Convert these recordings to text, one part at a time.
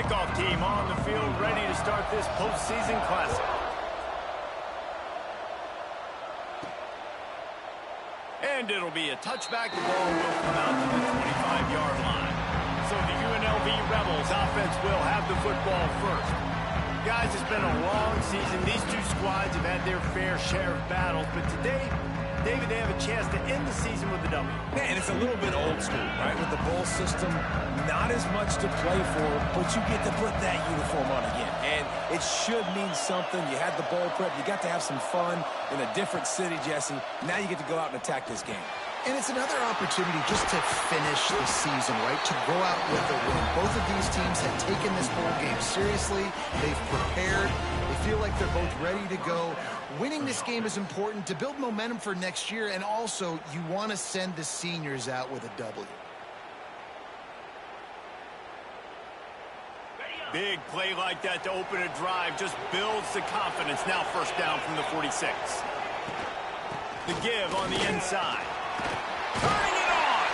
kickoff team on the field, ready to start this postseason classic. And it'll be a touchback. The ball will come out to the 25-yard line. So the UNLV Rebels offense will have the football first. Guys, it's been a long season. These two squads have had their fair share of battles, but today, David, they have a chance to end the season with a W. Man, it's a little bit old school, right? With the bowl system, not as much to play for, but you get to put that uniform on again. And it should mean something. You had the bowl prep. You got to have some fun in a different city, Jesse. Now you get to go out and attack this game. And it's another opportunity just to finish the season, right? To go out with a win. Both of these teams have taken this bowl game seriously. They've prepared. They feel like they're both ready to go. Winning this game is important to build momentum for next year, and also you want to send the seniors out with a W. Big play like that to open a drive just builds the confidence. Now first down from the 46. The give on the inside. Turning it on.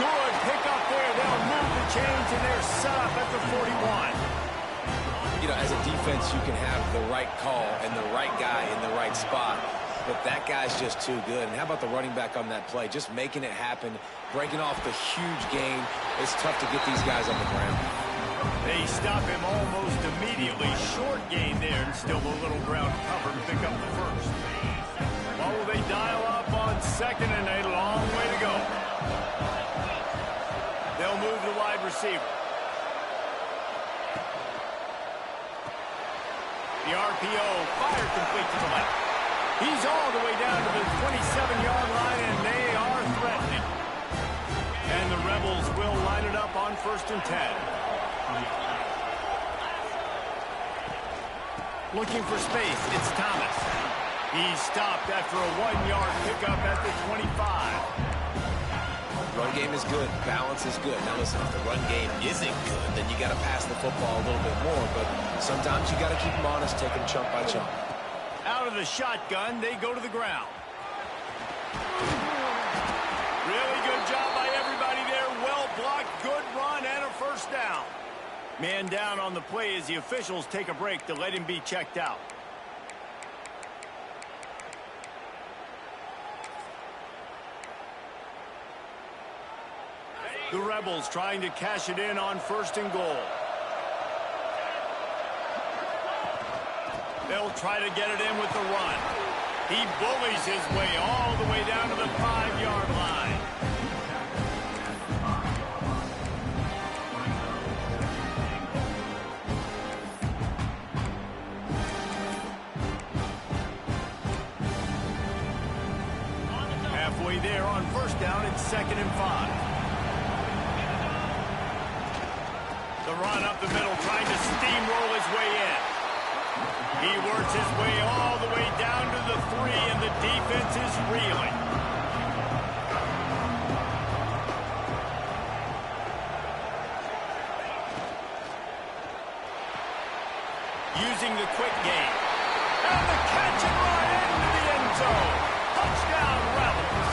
Good pickup there. They'll move the chains, and they're set up at the 41. You know, as a defense, you can have the right call and the right guy in the right spot, but that guy's just too good. And how about the running back on that play? Just making it happen, breaking off the huge gain. It's tough to get these guys on the ground. They stop him almost immediately. Short gain there, and still a little ground cover to pick up the first. What will they dial up on second and a long way to go? They'll move the wide receiver. The RPO fired complete to the left. He's all the way down to the 27-yard line, and they are threatening. And the Rebels will line it up on 1st and 10. Looking for space, it's Thomas. He's stopped after a 1-yard pickup at the 25. Run game is good. Balance is good. Now listen, if the run game isn't good, then you got to pass the football a little bit more. But sometimes you got to keep them honest, take them chunk by chunk. Out of the shotgun, they go to the ground. Really good job by everybody there. Well blocked, good run, and a first down. Man down on the play as the officials take a break to let him be checked out. The Rebels trying to cash it in on 1st and goal. They'll try to get it in with the run. He bullies his way all the way down to the 5-yard line. Halfway there on 1st down, it's 2nd and 5. The run up the middle, trying to steamroll his way in. He works his way all the way down to the 3, and the defense is reeling. Using the quick game. And the catch and run into the end zone. Touchdown, Rebels.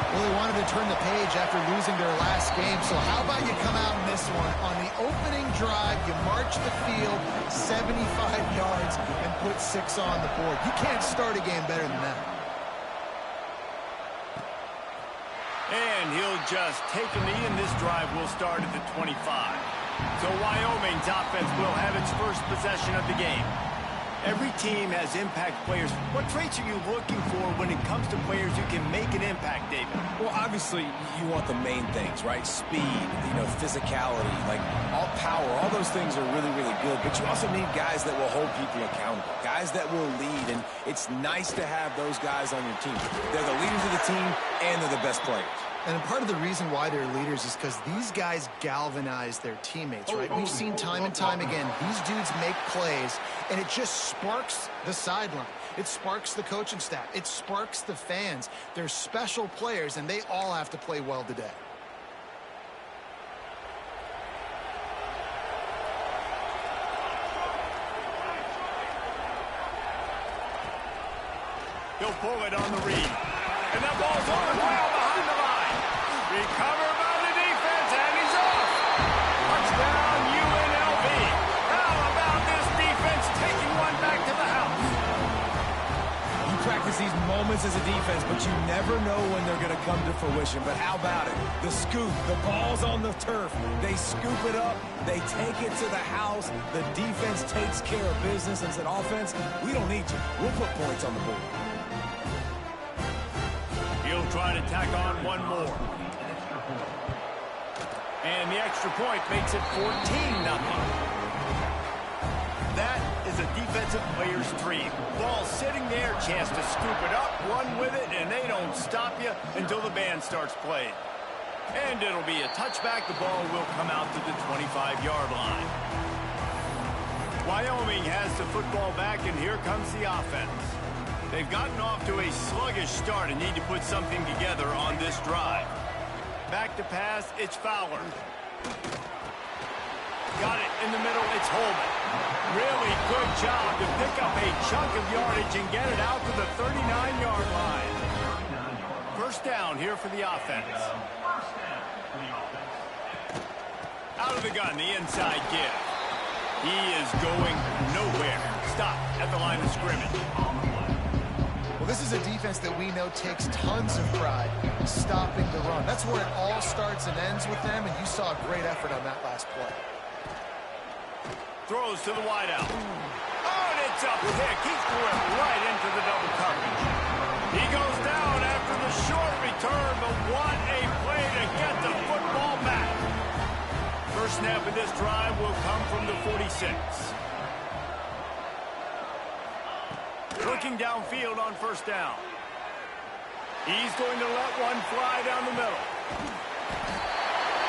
Well, they wanted to turn the page after losing their last game, so how about you come out in this one? On the opening drive, you march the field 75 yards and put 6 on the board. You can't start a game better than that. And he'll just take a knee, and this drive will start at the 25. So Wyoming's offense will have its first possession of the game. Every team has impact players. What traits are you looking for when it comes to players who can make an impact, David? Well, obviously, you want the main things, right? Speed, physicality, like all power. All those things are really, really good. But you also need guys that will hold people accountable, guys that will lead. And it's nice to have those guys on your team. They're the leaders of the team, and they're the best players. And part of the reason why they're leaders is because these guys galvanize their teammates, right? We've seen time and time again, these dudes make plays, and it just sparks the sideline. It sparks the coaching staff. It sparks the fans. They're special players, and they all have to play well today. He'll pull it on the read. And that ball's on the ground behind the line. Recovered by the defense, and he's off. Touchdown, these moments as a defense, but you never know when they're going to come to fruition. But how about it? The scoop, the ball's on the turf. They scoop it up. They take it to the house. The defense takes care of business and said, offense, we don't need you. We'll put points on the board. He'll try to tack on one more. And the extra point makes it 14-0. That is a defensive player's dream. Ball sitting there, chance to scoop it up, run with it, and they don't stop you until the band starts playing. And it'll be a touchback. The ball will come out to the 25-yard line. Wyoming has the football back, and here comes the offense. They've gotten off to a sluggish start and need to put something together on this drive. Back to pass, it's Fowler. Got it in the middle, it's Holman. Really good job to pick up a chunk of yardage and get it out to the 39-yard line. First down here for the offense. Out of the gun, the inside give. He is going nowhere. Stop at the line of scrimmage. Well, this is a defense that we know takes tons of pride stopping the run. That's where it all starts and ends with them, and you saw a great effort on that last play. Throws to the wideout. Oh, and it's a pick. He threw it right into the double coverage. He goes down after the short return, but what a play to get the football back. First snap of this drive will come from the 46. Looking downfield on first down. He's going to let one fly down the middle.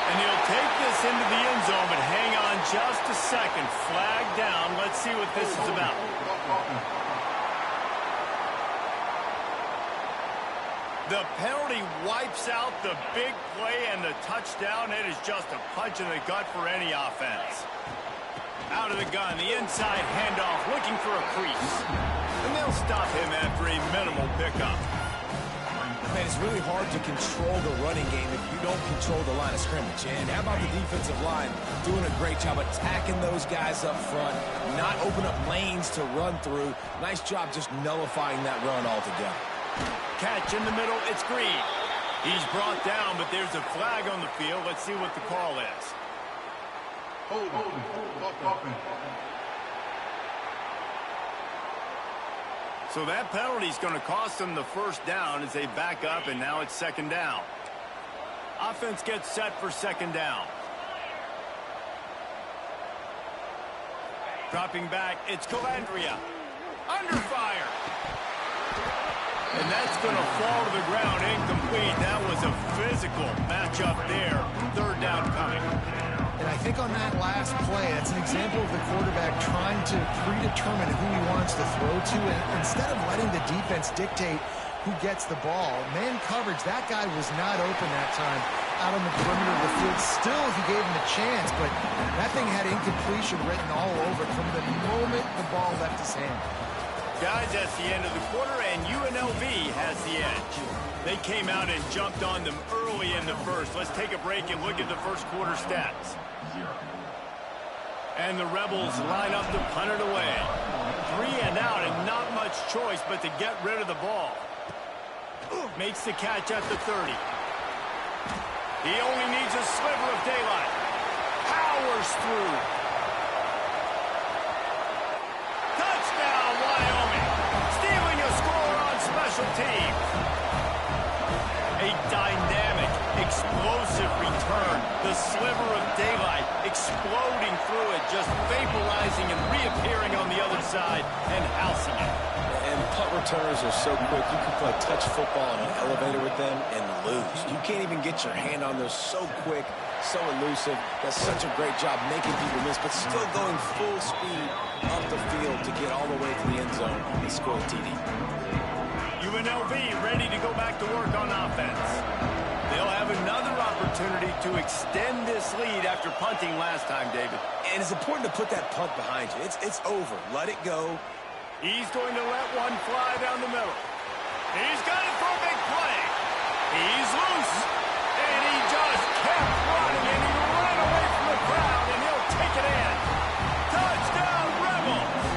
And he'll take this into the end zone, but hang on just a second. Flag down. Let's see what this is about. The penalty wipes out the big play and the touchdown. It is just a punch in the gut for any offense. Out of the gun, the inside handoff, looking for a crease. And they'll stop him after a minimal pickup. Man, it's really hard to control the running game if you don't control the line of scrimmage. And how about the defensive line doing a great job attacking those guys up front, not open up lanes to run through. Nice job just nullifying that run altogether. Catch in the middle, it's Green. He's brought down, but there's a flag on the field. Let's see what the call is. So that penalty is going to cost them the first down as they back up, and now it's second down. Offense gets set for second down. Dropping back, it's Calandria. Under fire. And that's going to fall to the ground, incomplete. That was a physical matchup there. Third down coming. And I think on that last play, that's an example of the quarterback trying to predetermine who he wants to throw to. And instead of letting the defense dictate who gets the ball, man coverage, that guy was not open that time out on the perimeter of the field. Still, he gave him a chance, but that thing had incompletion written all over it from the moment the ball left his hand. Guys, that's the end of the quarter, and UNLV has the edge. They came out and jumped on them early in the first. Let's take a break and look at the first quarter stats. And the Rebels line up to punt it away. 3 and out, and not much choice but to get rid of the ball. Makes the catch at the 30. He only needs a sliver of daylight. Powers through. Touchdown, Wyoming. Stealing a score on special teams. A dynamic, explosive return. The sliver of daylight exploding through it, just vaporizing and reappearing on the other side and housing it. And punt returners are so quick. You can play touch football on an elevator with them and lose. You can't even get your hand on those. So quick, so elusive. Does such a great job making people miss, but still going full speed up the field to get all the way to the end zone and score a TD. UNLV ready to go back to work on offense. They'll have another opportunity to extend this lead after punting last time, David. And it's important to put that punt behind you. It's over. Let it go. He's going to let one fly down the middle. He's got it for a big play. He's loose. And he just kept running, and he ran away from the crowd, and he'll take it in. Touchdown, Rebels!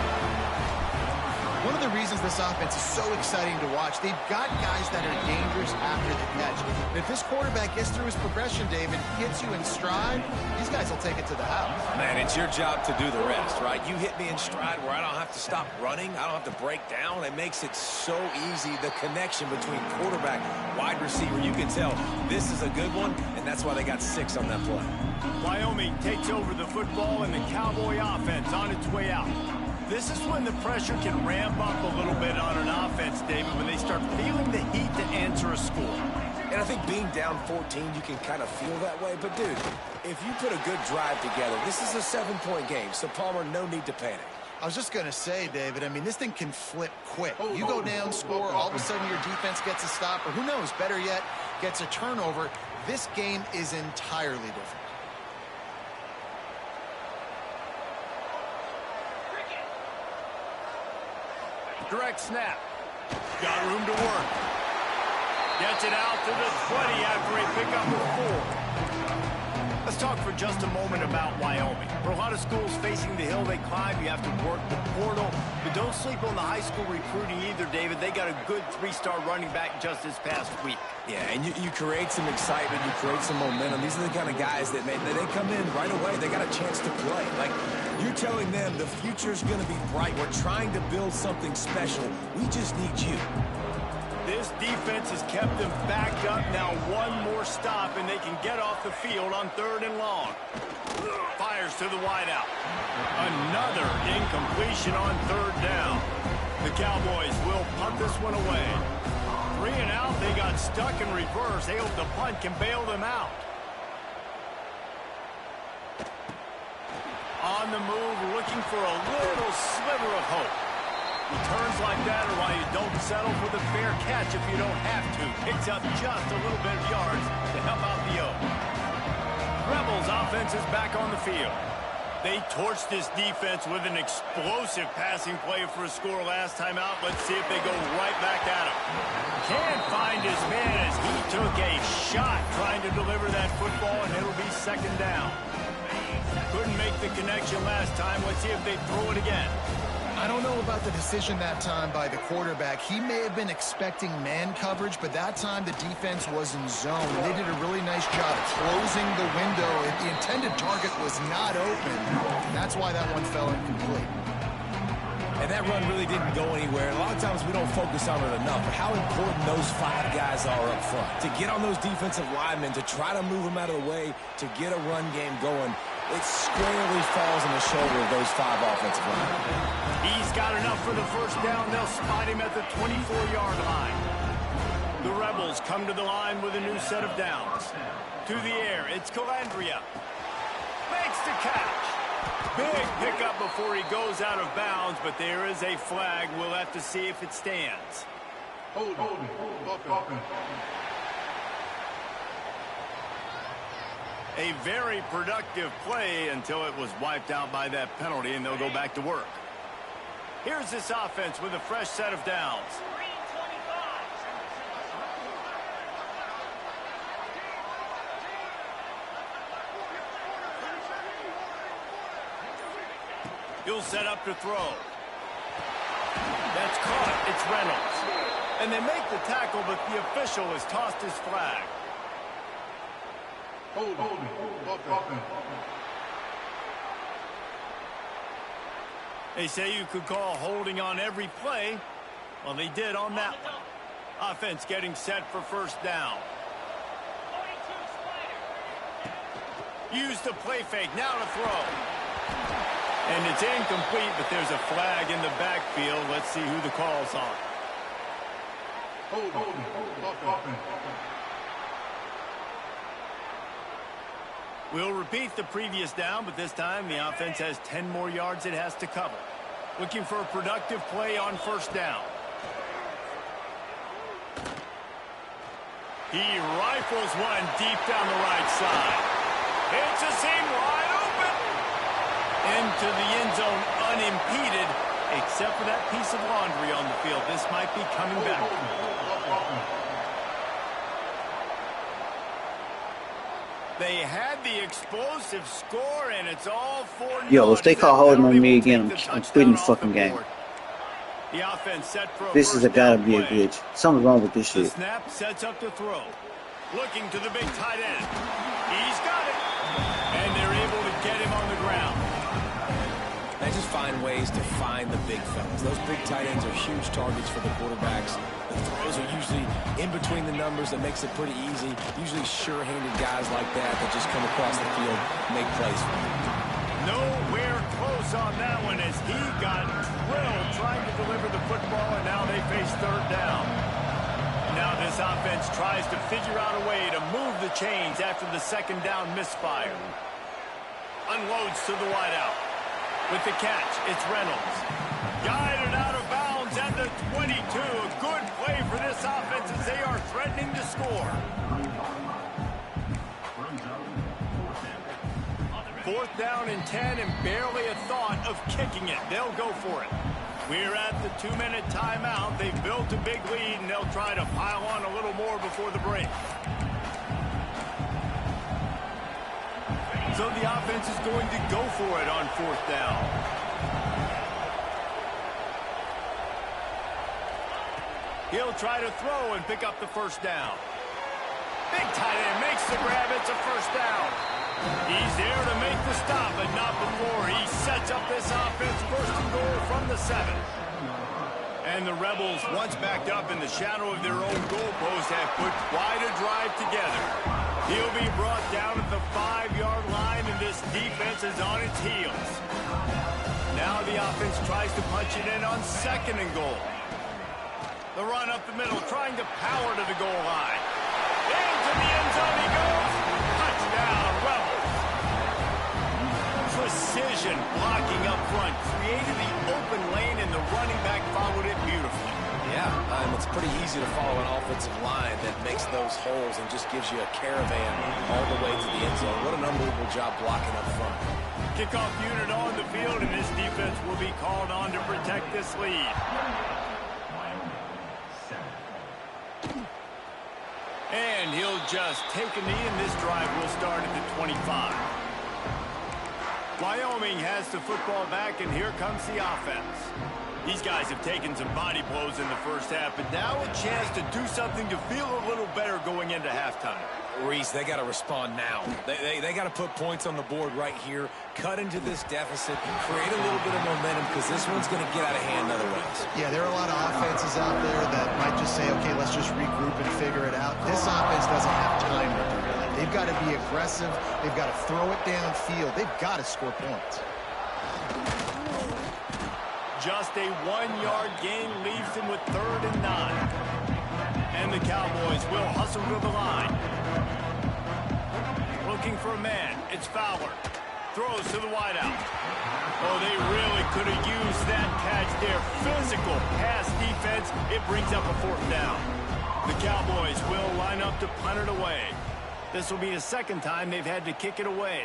One of the reasons this offense is so exciting to watch. They've got guys that are dangerous after the catch. And if this quarterback gets through his progression, David, gets you in stride, these guys will take it to the house. Man, it's your job to do the rest, right? You hit me in stride where I don't have to stop running. I don't have to break down. It makes it so easy, the connection between quarterback, wide receiver. You can tell this is a good one, and that's why they got 6 on that play. Wyoming takes over the football, and the Cowboy offense on its way out. This is when the pressure can ramp up a little bit on an offense, David, when they start feeling the heat to answer a score. And I think being down 14, you can kind of feel that way. But, dude, if you put a good drive together, this is a 7-point game. So, Palmer, no need to panic. I was just going to say, David, I mean, this thing can flip quick. You go down, score, all of a sudden your defense gets a stop, or who knows, better yet, gets a turnover. This game is entirely different. Direct snap. Got room to work. Gets it out to the 20 after a pickup of 4. Let's talk for just a moment about Wyoming. For a lot of schools facing the hill they climb, you have to work the portal. But don't sleep on the high school recruiting either, David. They got a good 3-star running back just this past week. Yeah, and you create some excitement. You create some momentum. These are the kind of guys that they come in right away. They got a chance to play. Like, you're telling them the future's going to be bright. We're trying to build something special. We just need you. This defense has kept them backed up. Now one more stop, and they can get off the field on 3rd and long. Fires to the wideout. Another incompletion on 3rd down. The Cowboys will punt this one away. 3 and out. They got stuck in reverse. They hope the punt can bail them out. On the move, looking for a little sliver of hope. Returns like that are why you don't settle for the fair catch if you don't have to. Picks up just a little bit of yards to help out the O. Rebels offense is back on the field. They torched this defense with an explosive passing play for a score last time out. Let's see if they go right back at him. Can't find his man as he took a shot trying to deliver that football, and it'll be 2nd down. Couldn't make the connection last time. Let's see if they throw it again. I don't know about the decision that time by the quarterback. He may have been expecting man coverage, but that time the defense was in zone. They did a really nice job closing the window. The intended target was not open. That's why that one fell incomplete. And that run really didn't go anywhere. A lot of times we don't focus on it enough, but how important those 5 guys are up front. To get on those defensive linemen, to try to move them out of the way, to get a run game going, it squarely falls on the shoulder of those 5 offensive linemen. He's got enough for the 1st down. They'll spot him at the 24-yard line. The Rebels come to the line with a new set of downs. To the air, it's Calandria. Makes the catch. Big pickup before he goes out of bounds, but there is a flag. We'll have to see if it stands. Hold. A very productive play until it was wiped out by that penalty, and they'll go back to work. Here's this offense with a fresh set of downs. He'll set up to throw. That's caught. It's Reynolds. And they make the tackle, but the official has tossed his flag. Hold. They say you could call holding on every play. Well, they did on that one. Offense getting set for 1st down. Use the play fake. Now to throw. And it's incomplete, but there's a flag in the backfield. Let's see who the call's on. Hold. We'll repeat the previous down, but this time the offense has 10 more yards it has to cover. Looking for a productive play on 1st down. He rifles one deep down the right side. It's a seam wide open. Into the end zone unimpeded, except for that piece of laundry on the field. This might be coming back. They had the explosive score, and it's all for Yo, if they call holding on me again, I'm quitting the fucking game. The offense set for a This is first gotta down be a play. glitch. Something's wrong with this The shit. snap sets up the throw. Looking to the big tight end. He's got it. And they're able to get him on the ground. They just find ways to find the big fellas. Those big tight ends are huge targets for the quarterbacks. The throws are usually in between the numbers. That makes it pretty easy. Usually sure-handed guys like that just come across the field, make plays for you. Nowhere close on that one as he got drilled trying to deliver the football, and now they face third down. Now this offense tries to figure out a way to move the chains after the second down misfire. Unloads to the wideout. With the catch, it's Reynolds. Guided out of bounds at the 22. A good play for this offense as they are threatening to score. Fourth down and 10 and barely a thought of kicking it. They'll go for it. We're at the 2-minute timeout. They've built a big lead, and they'll try to pile on a little more before the break. So the offense is going to go for it on fourth down. He'll try to throw and pick up the first down. Big tight end makes the grab. It's a first down. He's there to make the stop, but not before he sets up this offense first and goal from the 7. And the Rebels, once backed up in the shadow of their own goalpost, have put quite a drive together. He'll be brought down at the 5-yard line, and this defense is on its heels. Now the offense tries to punch it in on second and goal. The run up the middle, trying to power to the goal line. Into the end zone he goes. Touchdown, Rebels. Precision blocking up front. Created the open lane, and the running back followed it beautifully. Yeah, it's pretty easy to follow an offensive line that makes those holes and just gives you a caravan all the way to the end zone. What an unbelievable job blocking up front. Kickoff unit on the field, and this defense will be called on to protect this lead. And he'll just take a knee, and this drive will start at the 25. Wyoming has the football back, and here comes the offense. These guys have taken some body blows in the first half, but now a chance to do something to feel a little better going into halftime. Reese, they got to respond now. They got to put points on the board right here, cut into this deficit, create a little bit of momentum, because this one's going to get out of hand otherwise. Yeah, there are a lot of offenses out there that might just say, okay, let's just regroup and figure it out. This offense doesn't have time to do that. They've got to be aggressive. They've got to throw it downfield. They've got to score points. Just a 1-yard gain leaves them with 3rd and 9. And the Cowboys will hustle to the line. Looking for a man. It's Fowler. Throws to the wideout. Oh, they really could have used that catch there. Physical pass defense. It brings up a 4th down. The Cowboys will line up to punt it away. This will be the second time they've had to kick it away.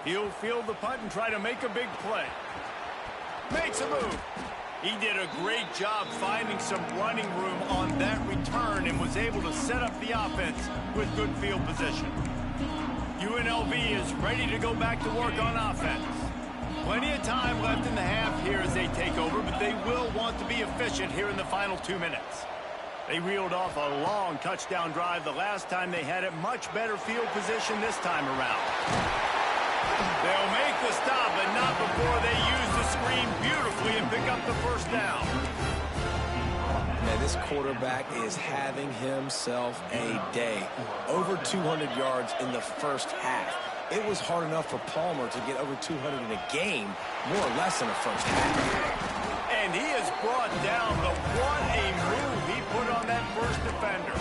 He'll field the punt and try to make a big play. Makes a move. He did a great job finding some running room on that return and was able to set up the offense with good field position. UNLV is ready to go back to work on offense. Plenty of time left in the half here as they take over, but they will want to be efficient here in the final 2 minutes. They reeled off a long touchdown drive the last time they had it. Much better field position this time around. They'll make the stop, but not before they use the screen beautifully and pick up the first down. Man, this quarterback is having himself a day. Over 200 yards in the first half. It was hard enough for Palmer to get over 200 in a game, more or less in the first half. And he is brought down, but what a move he put on that first defender.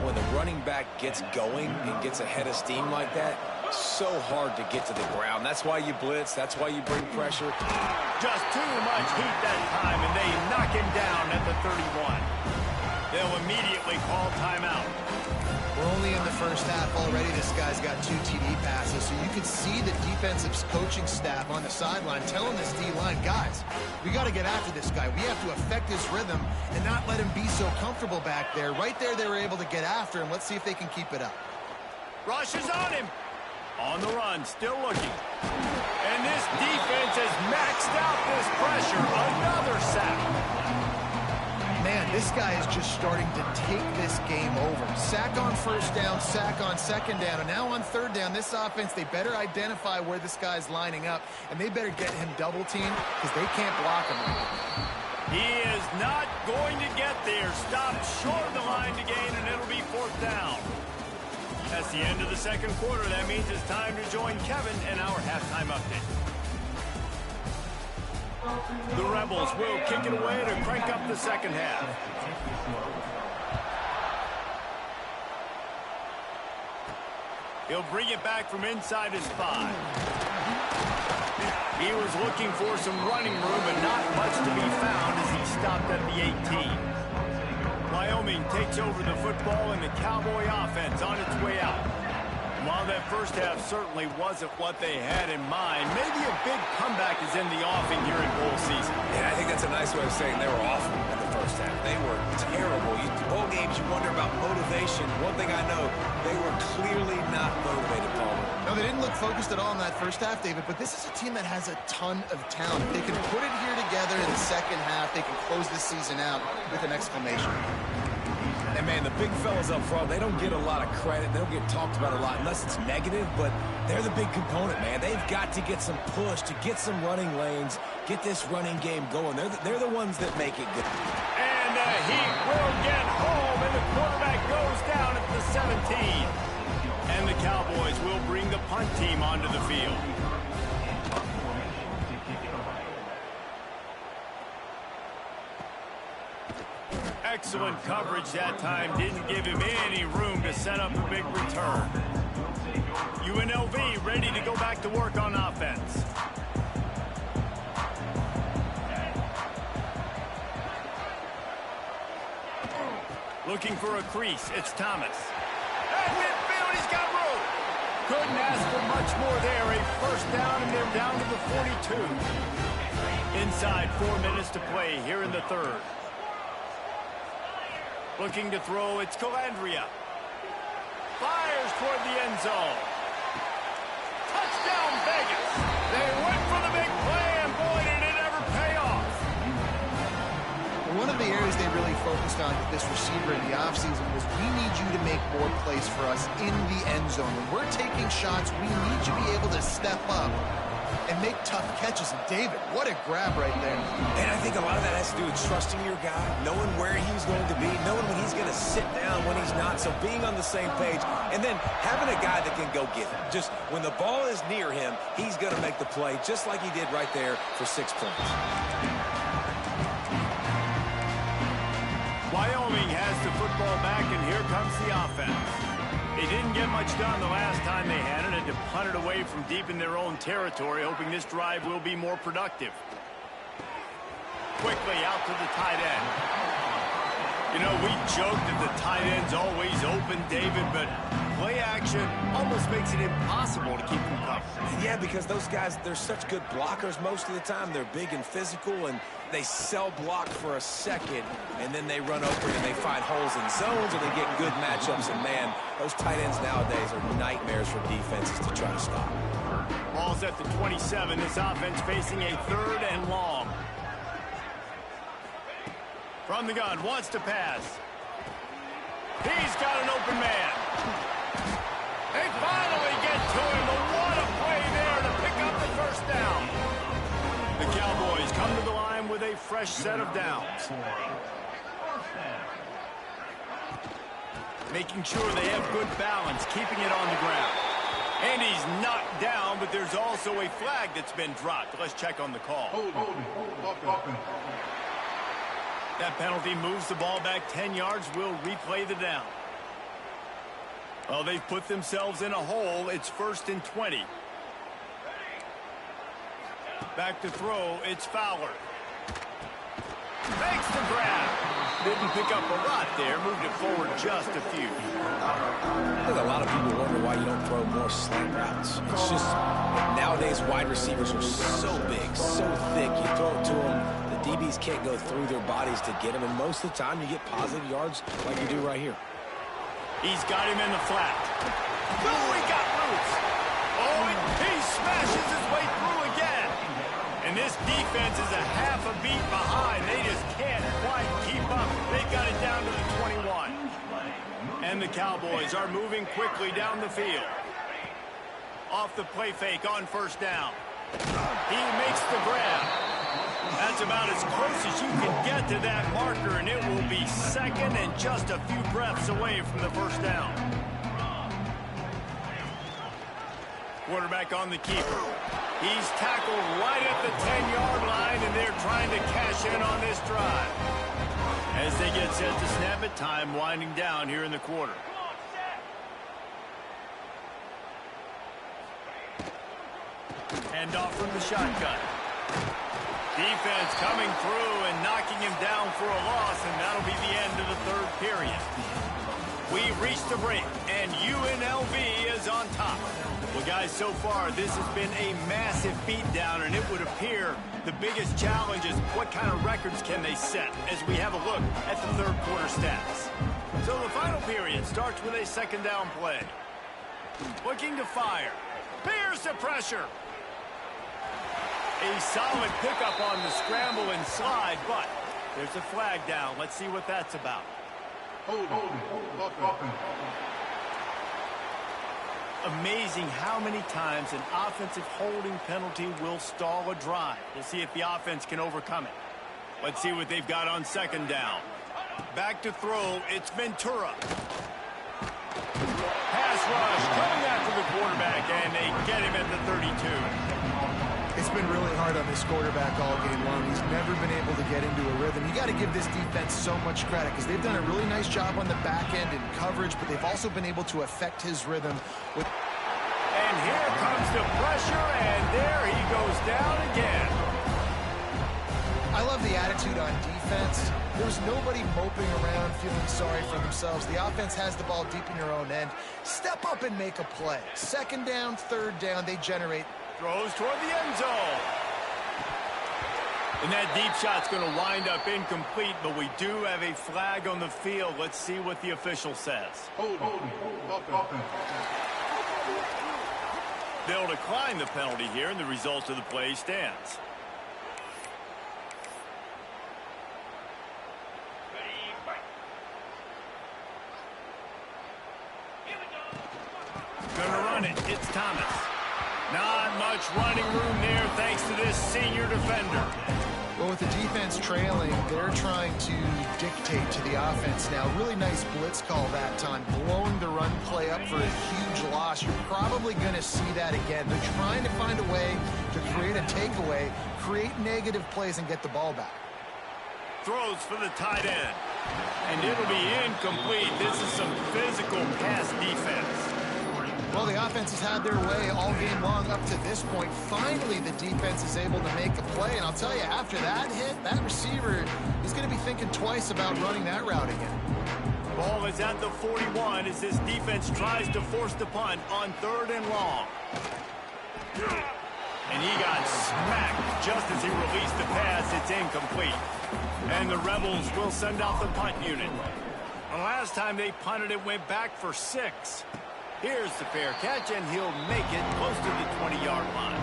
When the running back gets going and gets ahead of steam like that, so hard to get to the ground. That's why you blitz. That's why you bring pressure. Just too much heat that time, and they knock him down at the 31. They'll immediately call timeout. We're only in the first half already. This guy's got 2 TD passes, so you can see the defensive coaching staff on the sideline telling this D-line, guys, we got to get after this guy. We have to affect his rhythm and not let him be so comfortable back there. Right there, they were able to get after him. Let's see if they can keep it up. Rush is on him. On the run, still looking. And this defense has maxed out this pressure. Another sack. Man, this guy is just starting to take this game over. Sack on first down, sack on second down, and now on third down, this offense, they better identify where this guy's lining up, and they better get him double teamed because they can't block him. He is not going to get there. Stopped short of the line to gain, and it'll be fourth down. That's the end of the second quarter. That means it's time to join Kevin in our halftime update. The Rebels will kick it away to crank up the second half. He'll bring it back from inside his 5. He was looking for some running room, but not much to be found as he stopped at the 18. Wyoming takes over the football, and the Cowboy offense on its way out. While that first half certainly wasn't what they had in mind, maybe a big comeback is in the offing here in bowl season. Yeah, I think that's a nice way of saying they were awful in the first half. They were terrible. Bowl games, you wonder about motivation. One thing I know, they were clearly not motivated, Paul. No, they didn't look focused at all in that first half, David, but this is a team that has a ton of talent. They can put it here together in the second half. They can close this season out with an exclamation. And, man, the big fellas up front, they don't get a lot of credit. They don't get talked about a lot unless it's negative, but they're the big component, man. They've got to get some push, to get some running lanes, get this running game going. They're the ones that make it good. And he will get home, and the quarterback goes down at the 17. And the Cowboys will bring the punt team onto the field. Excellent coverage that time. Didn't give him any room to set up a big return. UNLV ready to go back to work on offense. Looking for a crease. It's Thomas. And midfield, he's got room. Couldn't ask for much more there. A first down, and they're down to the 42. Inside 4 minutes to play here in the third. Looking to throw, it's Calandria. Fires toward the end zone. Touchdown, Vegas. They went for the big play, and boy, did it ever pay off. One of the areas they really focused on with this receiver in the offseason was we need you to make more plays for us in the end zone. When we're taking shots, we need you to be able to step up and make tough catches. And David, what a grab right there. And I think a lot of that has to do with trusting your guy, knowing where he's going to be, knowing when he's going to sit down, when he's not, so being on the same page, and then having a guy that can go get it. Just when the ball is near him, he's going to make the play, just like he did right there for 6 points. Wyoming has the football back, and here comes the offense. They didn't get much done the last time they had it, and to punt it away from deep in their own territory, hoping this drive will be more productive. Quickly out to the tight end. You know, we joked that the tight end's always open, David, but play action almost makes it impossible to keep them covered. Yeah, because those guys, they're such good blockers most of the time. They're big and physical, and they sell block for a second, and then they run open and they find holes in zones, and they get good matchups. And, man, those tight ends nowadays are nightmares for defenses to try to stop. Ball's at the 27. This offense facing a 3rd and long. From the gun, wants to pass. He's got an open man. They finally get to him, but what a play there to pick up the first down. The Cowboys come to the line with a fresh set of downs. Making sure they have good balance, keeping it on the ground. And he's knocked down, but there's also a flag that's been dropped. Let's check on the call. That penalty moves the ball back 10 yards. We'll replay the down. Well, they've put themselves in a hole. It's 1st and 20. Back to throw. It's Fowler. Makes the grab. Didn't pick up a lot there. Moved it forward just a few. I think a lot of people wonder why you don't throw more slant routes. It's just nowadays wide receivers are so big, so thick. You throw it to them. The DBs can't go through their bodies to get them, and most of the time you get positive yards like you do right here. He's got him in the flat. Oh, he got loose. Oh, and he smashes his way through again. And this defense is a half a beat behind. They just can't quite keep up. They've got it down to the 21. And the Cowboys are moving quickly down the field. Off the play fake on first down. He makes the grab. That's about as close as you can get to that marker, and it will be second and just a few breaths away from the first down. Quarterback on the keeper. He's tackled right at the 10-yard line, and they're trying to cash in on this drive. As they get set to snap it, time winding down here in the quarter. Hand off from the shotgun. Defense coming through and knocking him down for a loss, and that'll be the end of the third period. We've reached the break, and UNLV is on top. Well, guys, so far, this has been a massive beatdown, and it would appear the biggest challenge is what kind of records can they set as we have a look at the third quarter stats. So the final period starts with a second down play. Looking to fire. Pierce the pressure. A solid pickup on the scramble and slide, but there's a flag down. Let's see what that's about. Amazing how many times an offensive holding penalty will stall a drive. We'll see if the offense can overcome it. Let's see what they've got on second down. Back to throw, it's Ventura. Pass rush coming after the quarterback, and they get him at the 32. It's been really hard on this quarterback all game long. He's never been able to get into a rhythm. You got to give this defense so much credit because they've done a really nice job on the back end in coverage, but they've also been able to affect his rhythm with. And here comes the pressure, and there he goes down again. I love the attitude on defense. There's nobody moping around feeling sorry for themselves. The offense has the ball deep in your own end. Step up and make a play. Second down, third down, they generate. Throws toward the end zone. And that deep shot's going to wind up incomplete, but we do have a flag on the field. Let's see what the official says. They'll decline the penalty here, and the result of the play stands. Gonna run it. It's Thomas. Not much running room there thanks to this senior defender. Well, with the defense trailing, they're trying to dictate to the offense now. Really nice blitz call that time, blowing the run play up for a huge loss. You're probably going to see that again. They're trying to find a way to create a takeaway, create negative plays, and get the ball back. Throws for the tight end. And it'll be incomplete. This is some physical pass defense. Well, the offense has had their way all game long up to this point. Finally, the defense is able to make a play. And I'll tell you, after that hit, that receiver is going to be thinking twice about running that route again. Ball is at the 41 as this defense tries to force the punt on third and long. And he got smacked just as he released the pass. It's incomplete. And the Rebels will send out the punt unit. The last time they punted, it went back for 6. Here's the fair catch, and he'll make it close to the 20-yard line.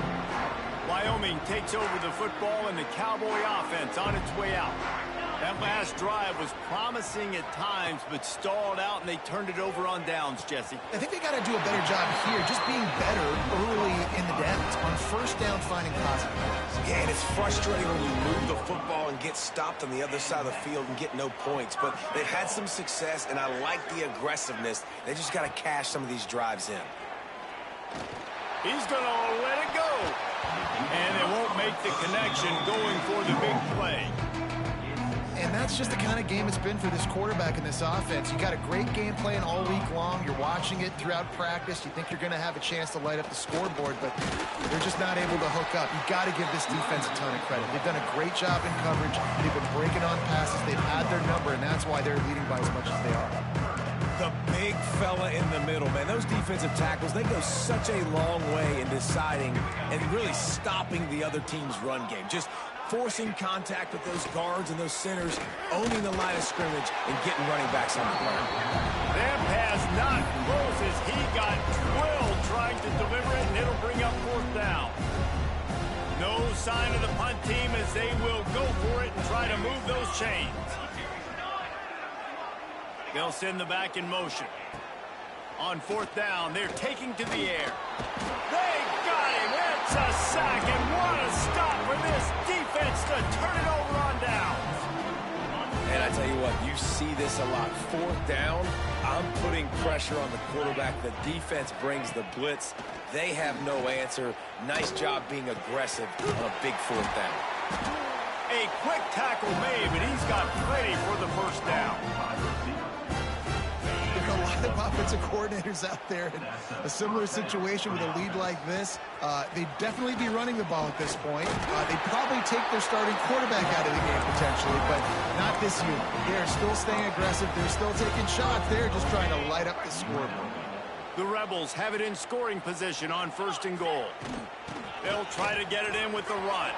Wyoming takes over the football, and the Cowboy offense on its way out. That last drive was promising at times, but stalled out, and they turned it over on downs, Jesse. I think they got to do a better job here, just being better early in the downs. On first down, finding positive plays. Yeah, and it's frustrating when you move the football and get stopped on the other side of the field and get no points. But they've had some success, and I like the aggressiveness. They just got to cash some of these drives in. He's going to let it go. And they won't make the connection going for the big play. And that's just the kind of game it's been for this quarterback and this offense. You got a great game plan all week long. You're watching it throughout practice. You think you're going to have a chance to light up the scoreboard, but they're just not able to hook up. You've got to give this defense a ton of credit. They've done a great job in coverage. They've been breaking on passes. They've had their number, and that's why they're leading by as much as they are. The big fella in the middle, man. Those defensive tackles, they go such a long way in deciding and really stopping the other team's run game. Just forcing contact with those guards and those centers, owning the line of scrimmage, and getting running backs on the ground. That pass not close as he got drilled trying to deliver it, and it'll bring up fourth down. No sign of the punt team as they will go for it and try to move those chains. They'll send the back in motion. On fourth down, they're taking to the air. They got him. It's a sack, and what a stop for this defense to turn it over on downs. And I tell you what, you see this a lot. Fourth down, I'm putting pressure on the quarterback. The defense brings the blitz. They have no answer. Nice job being aggressive on a big fourth down. A quick tackle made, but he's got plenty for the first down. There are a lot of offensive coordinators out there in a similar situation with a lead like this. They'd definitely be running the ball at this point. They'd probably take their starting quarterback out of the game potentially, but not this unit. They're still staying aggressive. They're still taking shots. They're just trying to light up the scoreboard. The Rebels have it in scoring position on first and goal. They'll try to get it in with the run.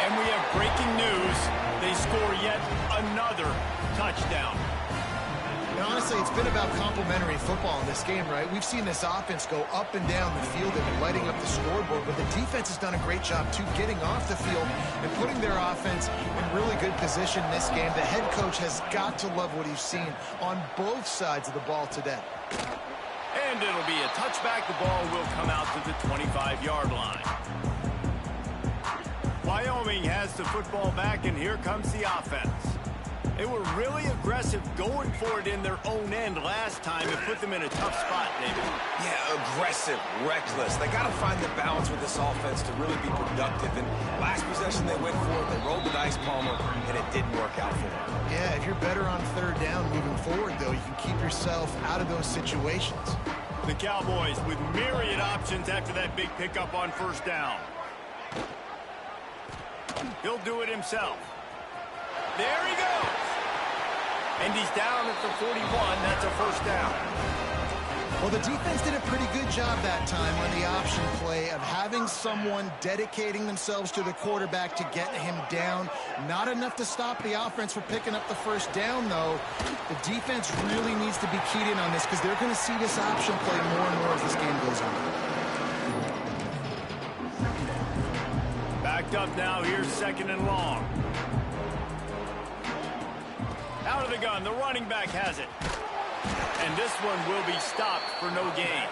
And we have breaking news. They score yet another touchdown. And honestly, it's been about complementary football in this game, right? We've seen this offense go up and down the field and lighting up the scoreboard, but the defense has done a great job, too, getting off the field and putting their offense in really good position in this game. The head coach has got to love what he's seen on both sides of the ball today. And it'll be a touchback. The ball will come out to the 25-yard line. Wyoming has the football back, and here comes the offense. They were really aggressive going for it in their own end last time. It put them in a tough spot, David. Yeah, aggressive, reckless. They got to find the balance with this offense to really be productive. And last possession they went for it. They rolled the dice, Palmer, and it didn't work out for them. Yeah, if you're better on third down moving forward, though, you can keep yourself out of those situations. The Cowboys with myriad options after that big pickup on first down. He'll do it himself. There he goes. And he's down at the 41. That's a first down. Well, the defense did a pretty good job that time on the option play of having someone dedicating themselves to the quarterback to get him down. Not enough to stop the offense from picking up the first down, though. The defense really needs to be keyed in on this because they're going to see this option play more and more as this game goes on. Backed up now. Here's second and long. Out of the gun, the running back has it. And this one will be stopped for no gain.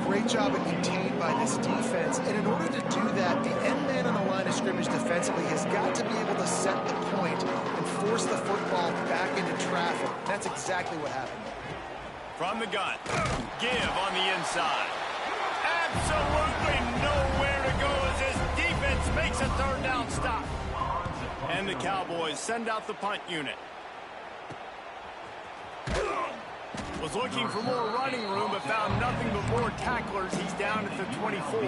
Great job and contained by this defense. And in order to do that, the end man on the line of scrimmage defensively has got to be able to set the point and force the football back into traffic. That's exactly what happened. From the gun, give on the inside. Absolutely nowhere to go as this defense makes a third down stop. And the Cowboys send out the punt unit. Was looking for more running room, but found nothing but more tacklers. He's down at the 24.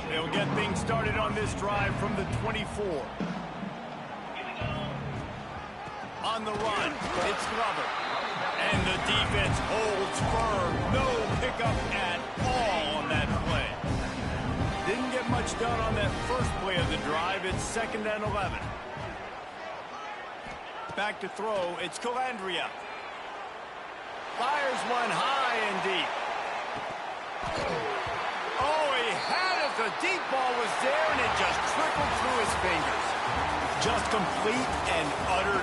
They'll get things started on this drive from the 24. On the run, it's Glover. And the defense holds firm. No pickup at all on that play. Didn't get much done on that first play of the drive. It's 2nd and 11. Back to throw. It's Calandria. Fires one high and deep. Oh, he had it. The deep ball was there, and it just trickled through his fingers. Just complete and utter